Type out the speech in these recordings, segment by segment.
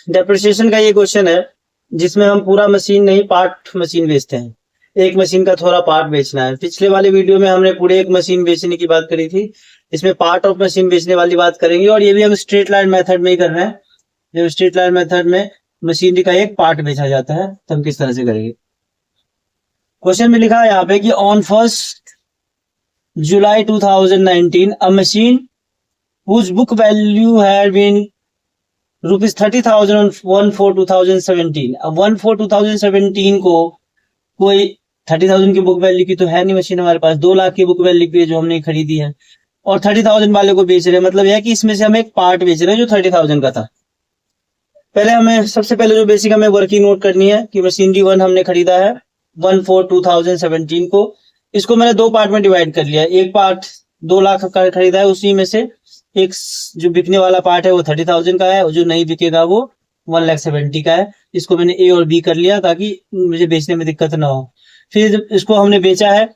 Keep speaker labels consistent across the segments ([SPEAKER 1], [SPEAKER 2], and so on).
[SPEAKER 1] Depreciation का ये question है जिसमें हम पूरा मशीन नहीं पार्ट मशीन बेचते हैं। एक मशीन का थोड़ा पार्ट बेचना है। पिछले वाले वीडियो में हमने पूरे एक मशीन बेचने की बात करी थी, इसमें पार्ट ऑफ मशीन बेचने वाली बात करेंगे और ये भी हम स्ट्रेट लाइन मेथड में ही कर रहे हैं। जब स्ट्रेट लाइन मेथड में मशीनरी का एक पार्ट बेचा जाता है तो हम किस तरह से करेंगे। क्वेश्चन में लिखा है यहाँ पे कि on 1 July 2019 a machine whose book value had been ₹30,000 on 1/4/2017। अब 1/4/2017 को कोई 30,000 की बुक वैल्यू की तो है नहीं मशीन हमारे पास, 2 लाख की बुक वैल्यू की है जो हमने खरीदी है और 30,000 वाले को बेच रहे हैं। मतलब यह कि इसमें से हम एक पार्ट बेच रहे हैं जो 30,000 का था। पहले हमें सबसे पहले जो बेसिक हमें वर्किंग नोट करनी है कि मशीनरी 1 हमने खरीदा है 1/4/2017 को। इसको मैंने 2 पार्ट में डिवाइड कर लिया। एक पार्ट 2 लाख का खरीदा है, उसी में से एक जो बिकने वाला पार्ट है वो 30,000 का है और जो नहीं बिकेगा वो 1,70,000 का है। इसको मैंने ए और बी कर लिया ताकि मुझे बेचने में दिक्कत ना हो। फिर इसको हमने बेचा है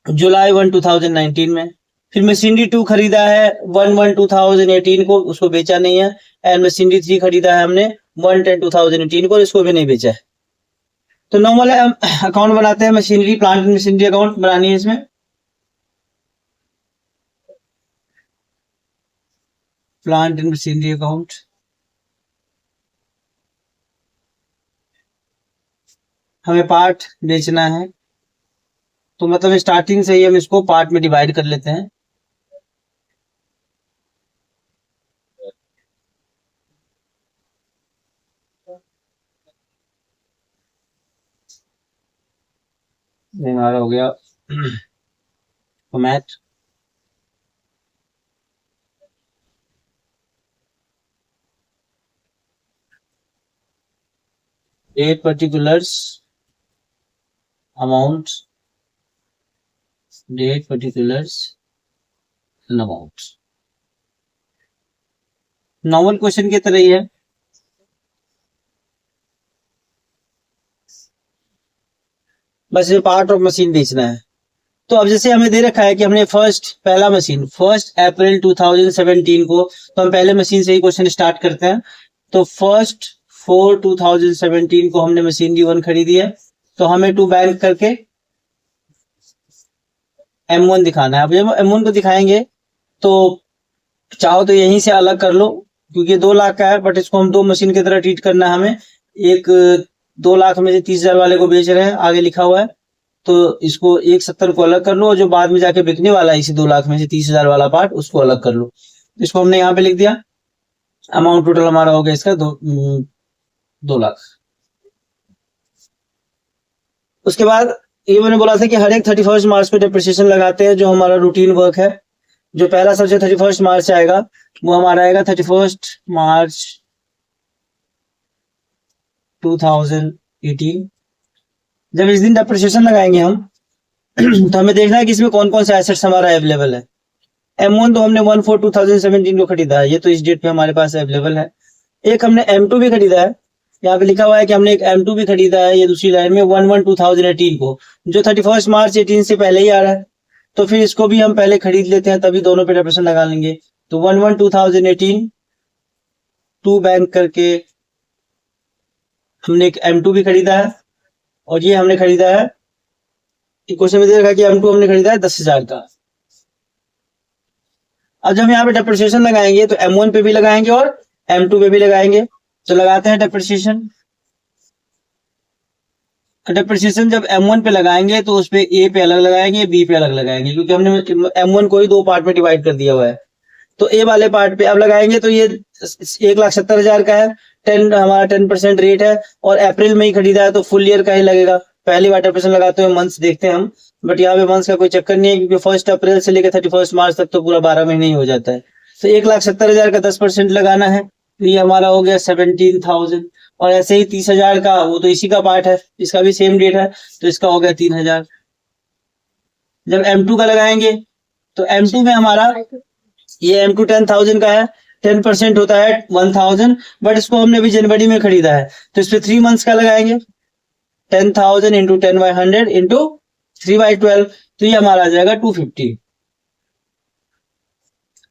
[SPEAKER 1] जुलाई 1 2019 में। फिर मशीनरी 2 खरीदा है 1/1/2018 को, उसको बेचा नहीं है। एंड मशीनरी 3 खरीदा है हमने 1/10/2018 को, इसको भी नहीं बेचा है। तो नॉर्मल अकाउंट बनाते हैं, machinery plant and machinery account बनानी है। इसमें प्लांट एंड मशीनरी अकाउंट हमें पार्ट बेचना है तो मतलब स्टार्टिंग से ही हम इसको पार्ट में डिवाइड कर लेते हैं। हमारा हो गया format. Date particulars amount, date particulars amount normal question की तरह ही है। बस ये पार्ट ऑफ मशीन बेचना है। तो अब जैसे हमें दे रखा है कि हमने पहला मशीन 1 अप्रैल 2017 को, तो हम पहले मशीन से ही क्वेश्चन स्टार्ट करते हैं। तो 1/4/2017 को हमने मशीनरी 1 खरीदी है तो हमें 2 बैंक करके M1 दिखाना है। अब जब M1 को दिखाएंगे तो चाहो तो यहीं से अलग कर लो क्योंकि 2 लाख का है, बट इसको हम 2 मशीन की तरह ट्रीट करना है हमें। एक 2 लाख में से 30,000 वाले को बेच रहे हैं, आगे लिखा हुआ है, तो इसको 170 को अलग कर लो और जो बाद में जाके बिकने वाला है इसी 2 लाख में से 30,000 वाला पार्ट उसको अलग कर लो। इसको हमने यहाँ पे लिख दिया। अमाउंट टोटल हमारा हो गया इसका 2 लाख। उसके बाद ये मैंने बोला था कि हर एक 31 मार्च पे डेप्रिसिएशन लगाते हैं, जो हमारा रूटीन वर्क है। जो पहला सबसे 31 मार्च आएगा वो हमारा आएगा 31 मार्च 2018। जब इस दिन डेप्रिसिएशन लगाएंगे हम तो हमें देखना है कि इसमें कौन कौन से एसेट्स हमारा अवेलेबल है। M1 तो हमने 1/4/2017 को खरीदा है, ये तो इस डेट पे हमारे पास अवेलेबल है। एक हमने M2 भी खरीदा है, यहाँ पे लिखा हुआ है कि हमने एक M2 भी खरीदा है, ये दूसरी लाइन में 1/1/2018 को, जो 31 मार्च 18 से पहले ही आ रहा है। तो फिर इसको भी हम पहले खरीद लेते हैं, तभी दोनों पे डेप्रिसिएशन लगा लेंगे। तो 1/1/2018 2 बैंक करके हमने एक M2 भी खरीदा है और ये हमने खरीदा है, क्वेश्चन में दे रखा है कि M2 हमने खरीदा है 10,000 का। अब जब यहाँ पे डेप्रिसिएशन लगाएंगे तो M1 पे भी लगाएंगे और M2 पे भी लगाएंगे। तो लगाते हैं डेप्रिसिएशन। डेप्रिसिएशन जब M1 पे लगाएंगे तो उस पे A पे अलग लगाएंगे, B पे अलग लगाएंगे, क्योंकि हमने M1 को ही 2 पार्ट में डिवाइड कर दिया हुआ है। तो A वाले पार्ट पे अब लगाएंगे तो ये 1,70,000 का है, 10 हमारा 10% रेट है और अप्रैल में ही खरीदा है तो फुल ईयर का ही लगेगा। पहली बार डेप्रिसिएशन लगाते हुए मंथ्स देखते हैं हम, बट यहाँ पे मंथ्स का कोई चक्कर नहीं है क्योंकि 1 अप्रैल से लेकर 31 मार्च तक तो पूरा 12 महीने ही हो जाता है। तो 1,70,000 का 10% लगाना है, तो ये हमारा हो गया 17,000। और ऐसे ही 30,000 का, वो तो इसी का पार्ट है, इसका भी सेम डेट है, तो इसका हो गया 3,000। जब M2 का लगाएंगे तो M2 में हमारा ये M2 10,000 का है, 10% होता है 1,000, बट इसको हमने अभी जनवरी में खरीदा है तो इस पे 3 मंथ्स का लगाएंगे। 10,000 इंटू 10/100 इंटू 3/12, तो ये हमारा आ जाएगा 250।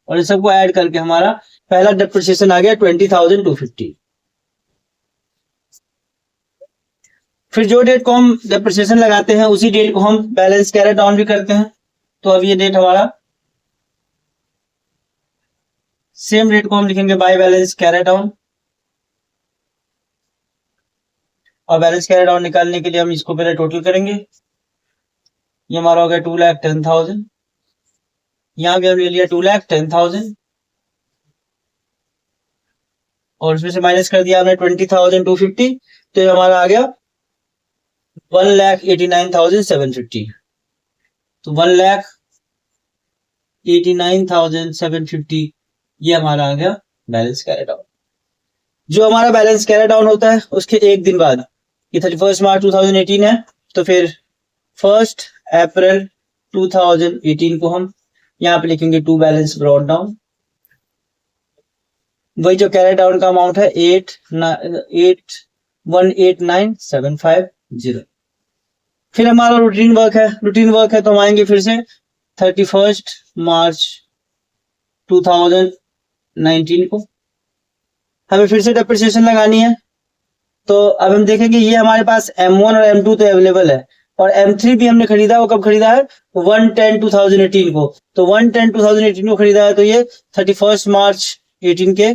[SPEAKER 1] और इन सबको ऐड करके हमारा पहला डेप्रिसिएशन आ गया 20,250। फिर जो डेट को हम डेप्रिसिएशन लगाते हैं उसी डेट को हम बैलेंस कैरी डाउन भी करते हैं। तो अब ये डेट हमारा सेम डेट को हम लिखेंगे बाय बैलेंस कैरी डाउन, और बैलेंस कैरी डाउन निकालने के लिए हम इसको पहले टोटल करेंगे। ये हमारा हो गया 2,10,000, यहाँ भी हमने लिया 2,10,000 और उसमें से माइनस कर दिया हमने 20,250, तो ये हमारा आ गया 1,89,750। तो 1,89,750 ये हमारा आ गया बैलेंस कैरी डाउन। जो हमारा बैलेंस कैरी डाउन होता है उसके एक दिन बाद, ये 31 मार्च 2018 है, तो फिर 1 अप्रैल 2018 को हम यहाँ पे लिखेंगे टू बैलेंस ब्रॉट डाउन। वही जो कैरी डाउन का अमाउंट है 1,89,750। फिर हमारा रूटीन वर्क है तो हम आएंगे फिर से 31 मार्च 2019 को, हमें फिर से डेप्रिसिएशन लगानी है। तो अब हम देखेंगे ये हमारे पास M1 और M2 तो अवेलेबल है, और M3 भी हमने खरीदा, वो कब खरीदा है 1/10/2018 को। तो 1/10/2018 को खरीदा है, तो ये 31 मार्च 18 के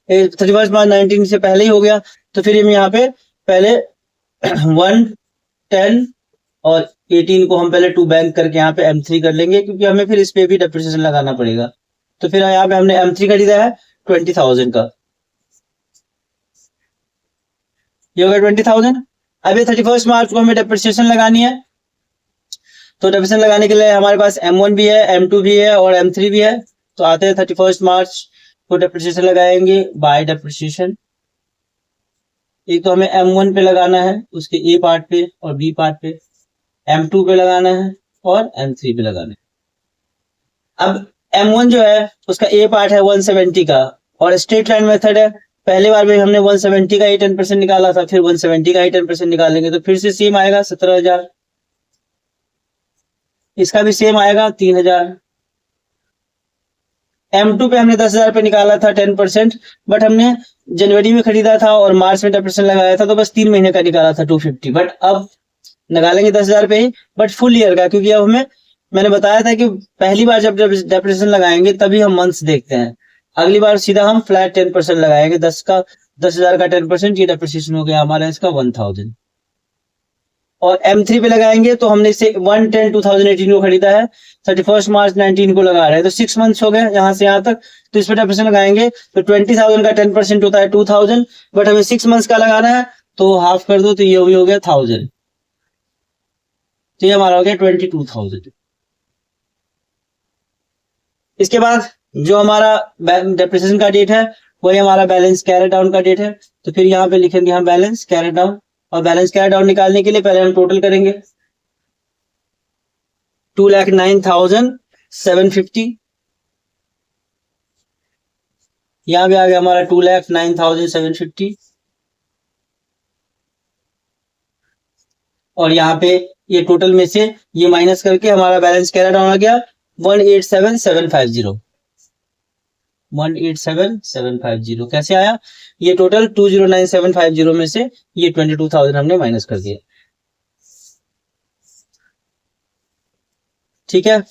[SPEAKER 1] 31 मार्च 19 से पहले ही हो गया। तो फिर हम यहाँ पे पहले 1, 10 और 18 को हम पहले टू बैंक करके यहाँ पे M3 कर लेंगे, क्योंकि हमें फिर इस पे भी डेप्रिसिएशन लगाना पड़ेगा। तो फिर यहाँ पे हमने M3 खरीदा है 20,000 का, ये हो गया 20,000। अब ये 31 मार्च को हमें डेप्रिसिएशन लगानी है, तो डेप्रिसिएशन लगाने के लिए हमारे पास M1 भी है, M2 भी है और M3 भी है। तो आते हैं 31 मार्च को डेप्रिसिएशन लगाएंगे बाय डेप्रिसिएशन। एक तो हमें M1 पे लगाना है, उसके A पार्ट पे और B पार्ट पे, M2 पे लगाना है और M3 पे लगाना है। अब M1 जो है उसका A पार्ट है 170 का, और स्ट्रेट लाइन मेथड है। पहले बार में हमने 170 का ही 10% निकाला था, फिर 170 का ही 10% निकालेंगे, तो फिर से सेम आएगा 17,000। इसका भी सेम आएगा 3,000। M2 पे हमने 10,000 पे निकाला था 10%, बट हमने जनवरी में खरीदा था और मार्च में 10% लगाया था, तो बस 3 महीने का निकाला था 250। बट अब निकालेंगे 10,000 पे ही, बट फुल ईयर का, क्योंकि अब हमें मैंने बताया था कि पहली बार जब डेप्रिसिएशन लगाएंगे तभी हम मंथ्स देखते हैं। अगली बार सीधा हम फ्लैट 10% लगाएंगे, 10,000 का 10%, ये डेप्रिसिएशन हो गया हमारा इसका 1,000। और M3 पे लगाएंगे तो हमने इसे 1/10/2018 को खरीदा है, 31 मार्च 19 को लगा रहे हैं, तो 6 मंथ्स हो गए यहाँ से यहाँ तक। तो इस पर डेप्रिसिएशन लगाएंगे तो 20,000 का 10% होता है 2,000, बट हमें 6 मंथ्स का लगाना है, तो हाफ कर दो तो ये भी हो गया 1,000। तो ये हमारा हो गया 22,000। इसके बाद जो हमारा डेप्रिसिएशन का डेट है वही हमारा बैलेंस कैरी डाउन का डेट है। तो फिर यहाँ पे लिखेंगे हम बैलेंस कैरी डाउन, और बैलेंस कैरी डाउन निकालने के लिए पहले हम टोटल करेंगे 2,09,750। यहाँ भी आ गया हमारा 2,09,750, और यहाँ पे ये टोटल में से ये माइनस करके हमारा बैलेंस कैरी डाउन आ गया 1,87,750। 1,87,750 कैसे आया? ये टोटल 2,09,750 में से ये 22,000 हमने माइनस कर दिया। ठीक है।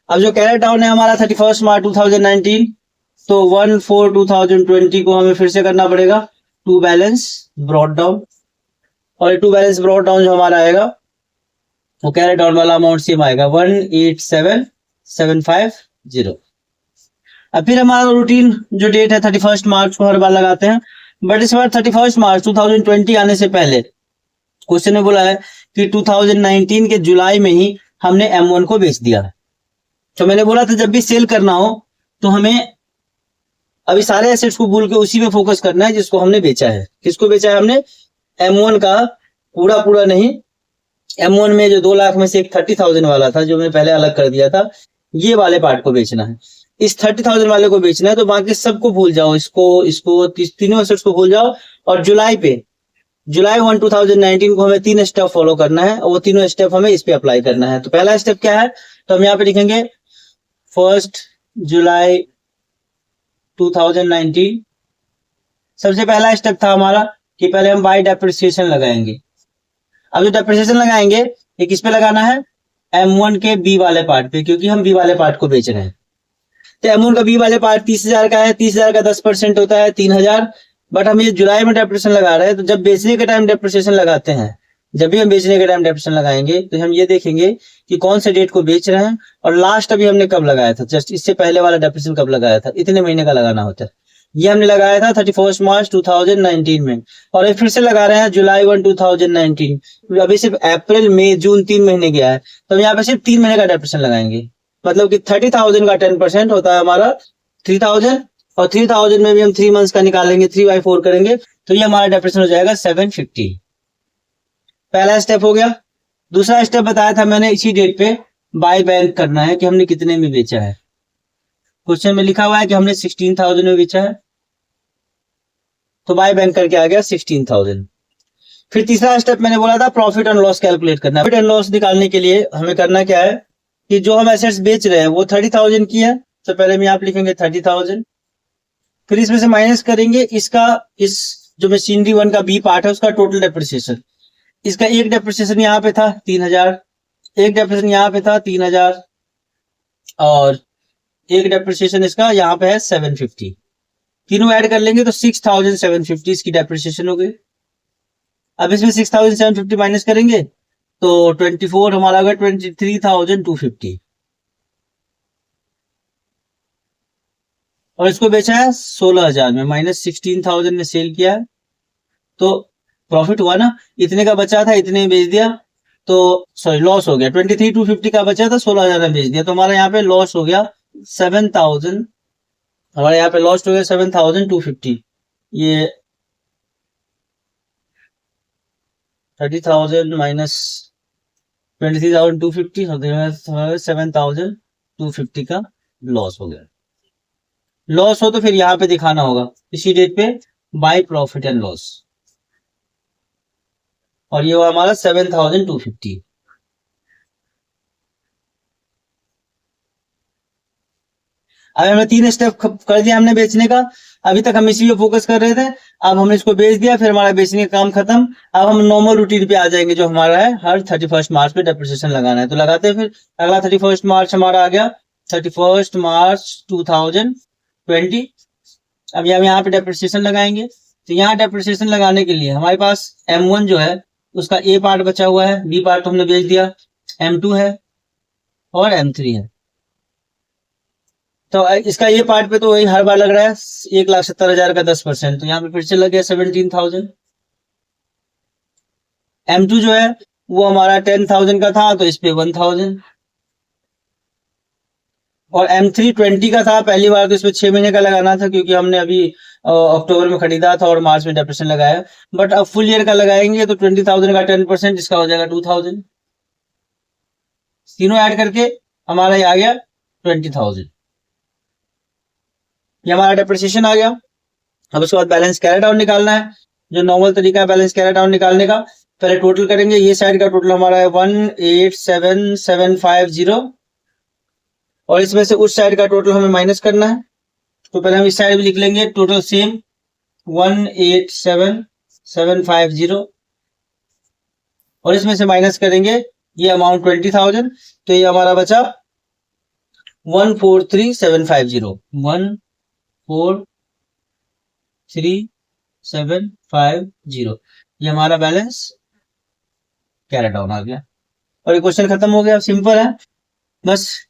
[SPEAKER 1] अब जो कैरी डाउन है हमारा 31 मार्च 2019, तो 1/4/2020 को हमें फिर से करना पड़ेगा टू बैलेंस ब्रॉट डाउन, और टू बैलेंस ब्रॉट डाउन जो हमारा आएगा वो कैरी डाउन वाला अमाउंट सेम आएगा 1,87,750। अब फिर हमारा रूटीन जो डेट है 31 मार्च को हर बार लगाते हैं, बट इस बार 31 मार्च 2020 आने से पहले क्वेश्चन में बोला है कि 2019 के जुलाई में ही हमने M1 को बेच दिया। तो मैंने बोला था जब भी सेल करना हो तो हमें अभी सारे एसेट्स को भूल के उसी पे फोकस करना है जिसको हमने बेचा है। किसको बेचा है हमने? M1 का पूरा नहीं, M1 में जो 2 लाख में से एक 30,000 वाला था जो मैं पहले अलग कर दिया था, ये वाले पार्ट को बेचना है। इस 30,000 वाले को बेचना है, तो बाकी सबको भूल जाओ, इसको तीनों एसेट्स को भूल जाओ। और जुलाई 1 2019 को हमें 3 स्टेप फॉलो करना है, और वो तीनों स्टेप हमें इस पे अप्लाई करना है। तो पहला स्टेप क्या है? तो हम यहाँ पे लिखेंगे 1 जुलाई 2019। सबसे पहला स्टेप था हमारा कि पहले हम बाय डेप्रिसिएशन लगाएंगे। अब जो डेप्रिसिएशन लगाएंगे ये किस पे लगाना है, M1 के बी वाले पार्ट पे, क्योंकि हम बी वाले पार्ट को बेच रहे हैं। तो M1 का बी वाले पार्ट 30,000 का है, 30,000 का 10% होता है 3,000। बट हम ये जुलाई में डेप्रिसिएशन लगा रहे हैं, तो जब बेचने के टाइम डेप्रिसिएशन लगाते हैं, जब भी हम बेचने के टाइम डेप्रिसिएशन लगाएंगे तो हम ये देखेंगे कि कौन से डेट को बेच रहे हैं और लास्ट अभी हमने कब लगाया था, जस्ट इससे पहले वाला डेप्रिसिएशन कब लगाया था, इतने महीने का लगाना होता है। ये हमने लगाया था 31 मार्च 2019 में, और फिर से लगा रहे हैं जुलाई 1 2019। अभी सिर्फ अप्रैल मई जून 3 महीने गया है, तो हम यहाँ पे सिर्फ 3 महीने का डेप्रिसिएशन लगाएंगे। मतलब कि 30,000 का 10% होता है हमारा 3,000, और 3,000 में भी हम 3 मंथ्स का निकालेंगे, 3/4 करेंगे, तो ये हमारा डेप्रिसिएशन हो जाएगा 750। पहला स्टेप हो गया। दूसरा स्टेप बताया था मैंने, इसी डेट पे बाय बैंक करना है कि हमने कितने में बेचा है। क्वेश्चन में लिखा हुआ है कि हमने 16,000 में बेचा है, तो बाय बैंक करके आ गया 16,000। फिर तीसरा स्टेप मैंने बोला था प्रॉफिट एंड लॉस कैलकुलेट करना है। प्रॉफिट एंड लॉस निकालने के लिए हमें करना क्या है कि जो हम एसेट्स बेच रहे हैं वो 30,000 की है, तो पहले हम यहाँ पे लिखेंगे 30,000। फिर इसमें से माइनस करेंगे इसका, इस जो मशीनरी 1 का बी पार्ट है उसका टोटल डेप्रिसिएशन। इसका एक डेप्रिसिएशन यहाँ पे था 3,000, एक डेप्रिसिएशन यहाँ पे था 3,000, और एक डेप्रिसिएशन इसका यहाँ पे है 750। तीनों ऐड कर लेंगे तो 6,750 इसकी डेप्रिसिएशन हो गई। अब इसमें 6,750 माइनस करेंगे तो 24 हमारा आ गया 23,250, और इसको बेचा है 16,000 में, माइनस 16,000 में सेल किया है, तो प्रॉफिट हुआ ना, इतने का बचा था इतने में बेच दिया, तो सॉरी लॉस हो गया। 23,250 का बचा था, 16,000 में बेच दिया, तो हमारा यहाँ पे लॉस हो गया 7,000, हमारे यहाँ पे लॉस हो गया 7,250। ये 30,000 माइनस 23,250 7,250 का लॉस हो गया। लॉस हो तो फिर यहाँ पे दिखाना होगा इसी डेट पे बाय प्रॉफिट एंड लॉस, और ये हुआ हमारा 7,250। अब हमने 3 स्टेप कर दिया हमने बेचने का। अभी तक हम इसी पे फोकस कर रहे थे, अब हमने इसको बेच दिया, फिर हमारा बेचने का काम खत्म। अब हम नॉर्मल रूटीन पे आ जाएंगे जो हमारा है, हर 31 मार्च पे डेप्रिसिएशन लगाना है, तो लगाते हैं। फिर अगला 31 मार्च हमारा आ गया 31 मार्च 2020। अब हम यहाँ पे डेप्रिसिएशन लगाएंगे, तो यहाँ डेप्रिसिएशन लगाने के लिए हमारे पास M1 जो है उसका ए पार्ट बचा हुआ है, बी पार्ट हमने बेच दिया, M2 है और M3 है। तो इसका ये पार्ट पे तो वही हर बार लग रहा है 1,70,000 का 10%, तो यहाँ पे फिर से लग गया 17,000। M2 जो है वो हमारा 10,000 का था, तो इस पे 1,000, और M3 20 का था। पहली बार तो इसमें 6 महीने का लगाना था, क्योंकि हमने अभी अक्टूबर में खरीदा था और मार्च में डेप्रिसिएशन लगाया, बट अब फुल ईयर का लगाएंगे तो 20,000 का 10% इसका हो जाएगा 2,000। तीनों ऐड करके हमारा ये आ गया 20,000। ये हमारा डेप्रिसिएशन आ गया। अब उसके बाद बैलेंस कैरी डाउन निकालना है, जो नॉर्मल तरीका है बैलेंस कैरी डाउन निकालने का। पहले टोटल करेंगे, ये साइड का टोटल हमारा है 187,750, और इसमें से उस साइड का टोटल हमें माइनस करना है, तो पहले हम इस साइड भी लिख लेंगे टोटल सेम 187,750, और इसमें से माइनस करेंगे ये अमाउंट 20,000, तो ये हमारा बचा 143,750, 143,750, ये हमारा बैलेंस कैरी डाउन आ गया, और ये क्वेश्चन खत्म हो गया। सिंपल है, बस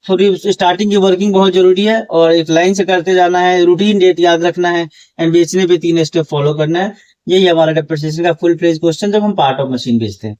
[SPEAKER 1] थोड़ी स्टार्टिंग की वर्किंग बहुत जरूरी है, और एक लाइन से करते जाना है, रूटीन डेट याद रखना है, एंड बेचने पे 3 स्टेप फॉलो करना है। यही हमारा डेप्रिसिएशन का फुल फ्लेज क्वेश्चन जब हम पार्ट ऑफ मशीन बेचते हैं।